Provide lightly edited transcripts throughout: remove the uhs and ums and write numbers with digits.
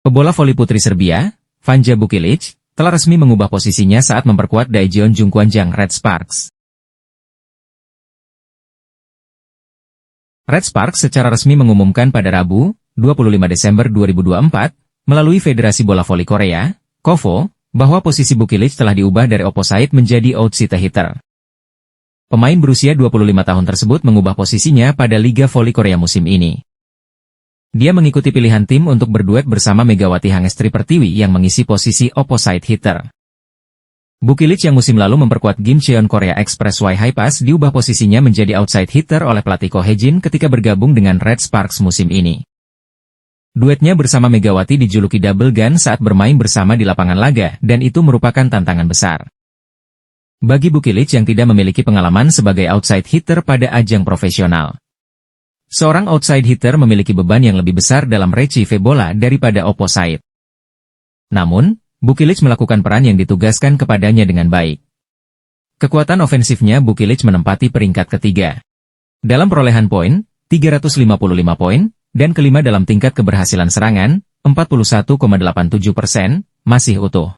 Pebola voli putri Serbia, Vanja Bukilic, telah resmi mengubah posisinya saat memperkuat Daejeon Jungkwanjang Red Sparks. Red Sparks secara resmi mengumumkan pada Rabu, 25 Desember 2024, melalui Federasi Bola Voli Korea, KOVO, bahwa posisi Bukilic telah diubah dari opposite menjadi outside hitter. Pemain berusia 25 tahun tersebut mengubah posisinya pada Liga Voli Korea musim ini. Dia mengikuti pilihan tim untuk berduet bersama Megawati Hangestri Pertiwi yang mengisi posisi opposite hitter. Bukilic yang musim lalu memperkuat Gimcheon Korea Express Y High Pass diubah posisinya menjadi outside hitter oleh pelatih Ko Hejin ketika bergabung dengan Red Sparks musim ini. Duetnya bersama Megawati dijuluki double gun saat bermain bersama di lapangan laga, dan itu merupakan tantangan besar. Bagi Bukilic yang tidak memiliki pengalaman sebagai outside hitter pada ajang profesional, seorang outside hitter memiliki beban yang lebih besar dalam retrieve bola daripada opposite. Namun, Bukilic melakukan peran yang ditugaskan kepadanya dengan baik. Kekuatan ofensifnya Bukilic menempati peringkat ketiga dalam perolehan poin, 355 poin, dan kelima dalam tingkat keberhasilan serangan, 41,87%, masih utuh.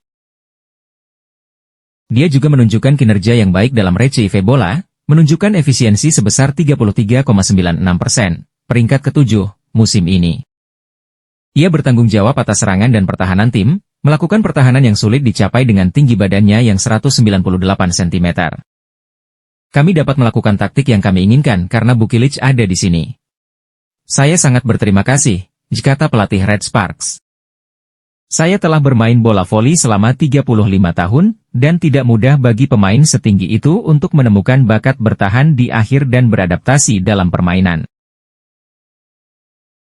Dia juga menunjukkan kinerja yang baik dalam retrieve bola, menunjukkan efisiensi sebesar 33,96%, peringkat ketujuh, musim ini. Ia bertanggung jawab atas serangan dan pertahanan tim, melakukan pertahanan yang sulit dicapai dengan tinggi badannya yang 198 cm. Kami dapat melakukan taktik yang kami inginkan karena Bukilic ada di sini. Saya sangat berterima kasih, kata pelatih Red Sparks. Saya telah bermain bola voli selama 35 tahun, dan tidak mudah bagi pemain setinggi itu untuk menemukan bakat bertahan di akhir dan beradaptasi dalam permainan.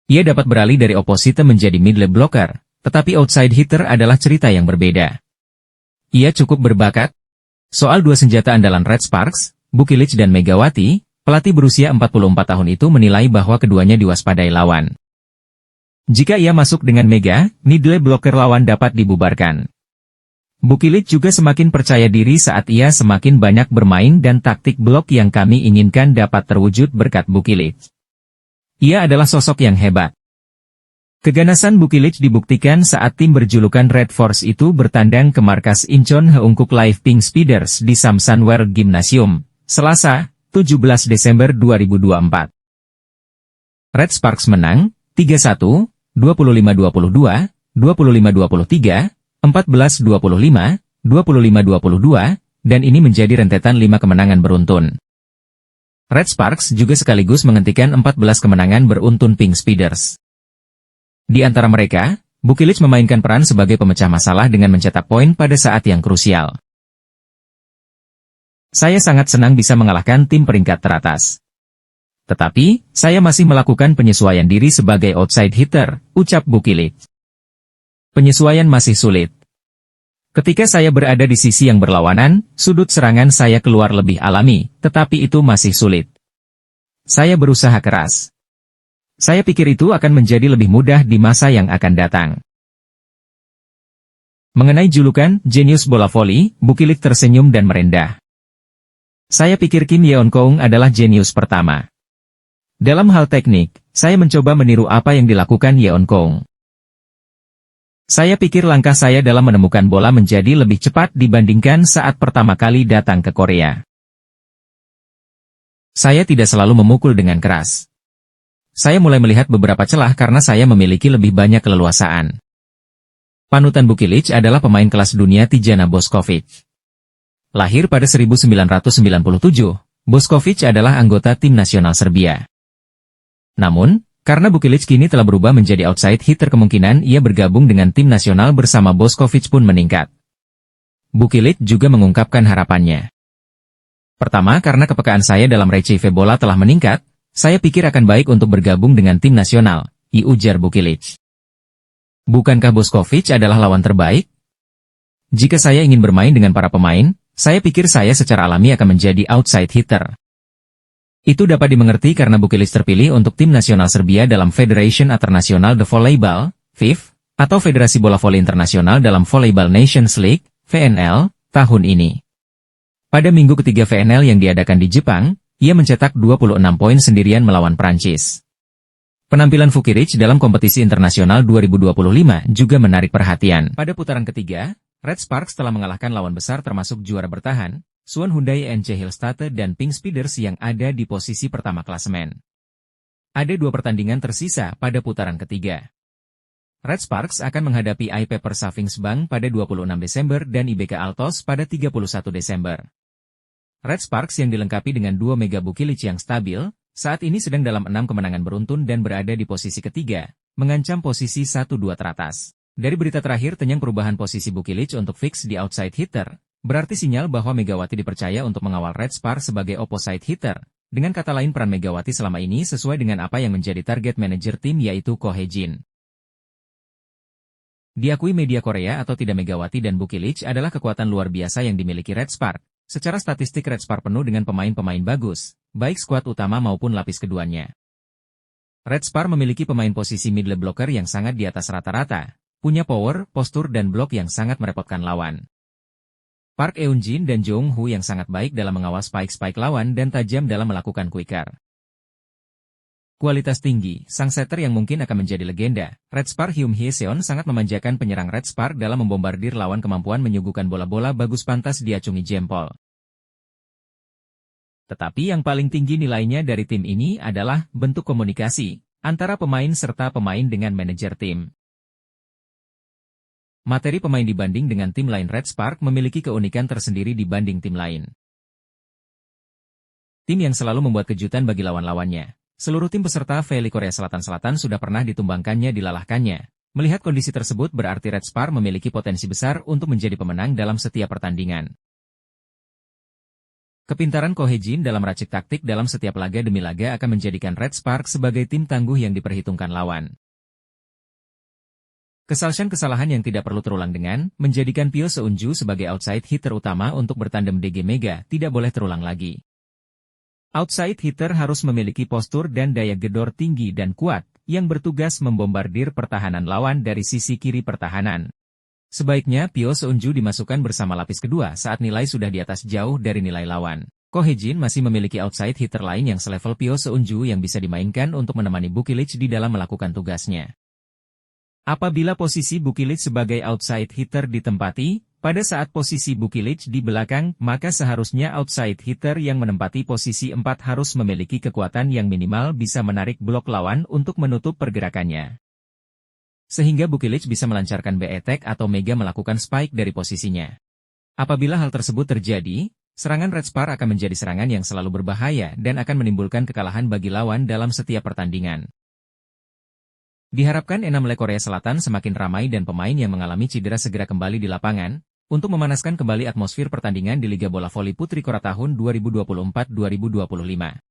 Ia dapat beralih dari opposite menjadi middle blocker, tetapi outside hitter adalah cerita yang berbeda. Ia cukup berbakat. Soal dua senjata andalan Red Sparks, Bukilic dan Megawati, pelatih berusia 44 tahun itu menilai bahwa keduanya diwaspadai lawan. Jika ia masuk dengan mega, middle blocker lawan dapat dibubarkan. Bukilic juga semakin percaya diri saat ia semakin banyak bermain dan taktik blok yang kami inginkan dapat terwujud berkat Bukilic. Ia adalah sosok yang hebat. Keganasan Bukilic dibuktikan saat tim berjulukan Red Force itu bertandang ke markas Incheon Heungkuk Live Pink Speeders di Samsan World Gymnasium, Selasa, 17 Desember 2024. Red Sparks menang, 3-1, 25-22, 25-23, 14-25, 25-22, dan ini menjadi rentetan 5 kemenangan beruntun. Red Sparks juga sekaligus menghentikan 14 kemenangan beruntun Pink Speeders. Di antara mereka, Bukilic memainkan peran sebagai pemecah masalah dengan mencetak poin pada saat yang krusial. Saya sangat senang bisa mengalahkan tim peringkat teratas. Tetapi, saya masih melakukan penyesuaian diri sebagai outside hitter, ucap Bukilic. Penyesuaian masih sulit. Ketika saya berada di sisi yang berlawanan, sudut serangan saya keluar lebih alami, tetapi itu masih sulit. Saya berusaha keras. Saya pikir itu akan menjadi lebih mudah di masa yang akan datang. Mengenai julukan jenius bola voli, Bukilic tersenyum dan merendah. Saya pikir Kim Yeon-keung adalah jenius pertama. Dalam hal teknik, saya mencoba meniru apa yang dilakukan Yeon-keung. Saya pikir langkah saya dalam menemukan bola menjadi lebih cepat dibandingkan saat pertama kali datang ke Korea. Saya tidak selalu memukul dengan keras. Saya mulai melihat beberapa celah karena saya memiliki lebih banyak keleluasaan. Panutan Bukilic adalah pemain kelas dunia Tijana Bošković. Lahir pada 1997, Bošković adalah anggota tim nasional Serbia. Namun, karena Bukilic kini telah berubah menjadi outside hitter, kemungkinan ia bergabung dengan tim nasional bersama Bošković pun meningkat. Bukilic juga mengungkapkan harapannya. Pertama, karena kepekaan saya dalam retrieve bola telah meningkat, saya pikir akan baik untuk bergabung dengan tim nasional, ujar Bukilic. Bukankah Bošković adalah lawan terbaik? Jika saya ingin bermain dengan para pemain, saya pikir saya secara alami akan menjadi outside hitter. Itu dapat dimengerti karena Bukilic terpilih untuk tim nasional Serbia dalam Federation International de Volleyball, FIV, atau Federasi Bola Voli Internasional dalam Volleyball Nations League, VNL, tahun ini. Pada minggu ketiga VNL yang diadakan di Jepang, ia mencetak 26 poin sendirian melawan Prancis. Penampilan Vukilic dalam kompetisi internasional 2025 juga menarik perhatian. Pada putaran ketiga, Red Sparks telah mengalahkan lawan besar termasuk juara bertahan, Suwon Hyundai NC Hillstate dan Pink Speeders yang ada di posisi pertama klasemen. Ada 2 pertandingan tersisa pada putaran ketiga. Red Sparks akan menghadapi iPaper Savings Bank pada 26 Desember dan IBK Altos pada 31 Desember. Red Sparks yang dilengkapi dengan 2 mega Vukilic yang stabil, saat ini sedang dalam 6 kemenangan beruntun dan berada di posisi ketiga, mengancam posisi 1-2 teratas. Dari berita terakhir tentang perubahan posisi Vukilic untuk fix di outside hitter, berarti sinyal bahwa Megawati dipercaya untuk mengawal Red Sparks sebagai opposite hitter. Dengan kata lain peran Megawati selama ini sesuai dengan apa yang menjadi target manajer tim yaitu Ko Hye-jin. Diakui media Korea atau tidak Megawati dan Vukilic adalah kekuatan luar biasa yang dimiliki Red Sparks. Secara statistik Red Sparks penuh dengan pemain-pemain bagus, baik skuad utama maupun lapis keduanya. Red Sparks memiliki pemain posisi middle blocker yang sangat di atas rata-rata, punya power, postur dan blok yang sangat merepotkan lawan. Park Eun-jin dan Jong Hu yang sangat baik dalam mengawal spike-spike lawan dan tajam dalam melakukan quicker. Kualitas tinggi, sang setter yang mungkin akan menjadi legenda, Red Sparks Hyun Hye-seon sangat memanjakan penyerang Red Sparks dalam membombardir lawan kemampuan menyuguhkan bola-bola bagus pantas diacungi jempol. Tetapi yang paling tinggi nilainya dari tim ini adalah bentuk komunikasi antara pemain serta pemain dengan manajer tim. Materi pemain dibanding dengan tim lain Red Sparks memiliki keunikan tersendiri dibanding tim lain. Tim yang selalu membuat kejutan bagi lawan-lawannya. Seluruh tim peserta VLI Korea Selatan sudah pernah ditumbangkannya dilalahkannya. Melihat kondisi tersebut berarti Red Sparks memiliki potensi besar untuk menjadi pemenang dalam setiap pertandingan. Kepintaran Ko Hye-jin dalam racik taktik dalam setiap laga demi laga akan menjadikan Red Sparks sebagai tim tangguh yang diperhitungkan lawan. Kesalahan yang tidak perlu terulang dengan menjadikan Pyo Seunju sebagai outside hitter utama untuk bertandem DG Mega tidak boleh terulang lagi. Outside hitter harus memiliki postur dan daya gedor tinggi dan kuat, yang bertugas membombardir pertahanan lawan dari sisi kiri pertahanan. Sebaiknya Pyo Seunju dimasukkan bersama lapis kedua saat nilai sudah di atas jauh dari nilai lawan. Ko Hye-jin masih memiliki outside hitter lain yang selevel Pyo Seunju yang bisa dimainkan untuk menemani Vukilic di dalam melakukan tugasnya. Apabila posisi Vukilic sebagai outside hitter ditempati, pada saat posisi Vukilic di belakang, maka seharusnya outside hitter yang menempati posisi 4 harus memiliki kekuatan yang minimal bisa menarik blok lawan untuk menutup pergerakannya. Sehingga Vukilic bisa melancarkan B-attack atau Mega melakukan spike dari posisinya. Apabila hal tersebut terjadi, serangan Red Sparks akan menjadi serangan yang selalu berbahaya dan akan menimbulkan kekalahan bagi lawan dalam setiap pertandingan. Diharapkan Enam Le Korea Selatan semakin ramai dan pemain yang mengalami cedera segera kembali di lapangan, untuk memanaskan kembali atmosfer pertandingan di Liga Bola Voli Putri Korea tahun 2024-2025.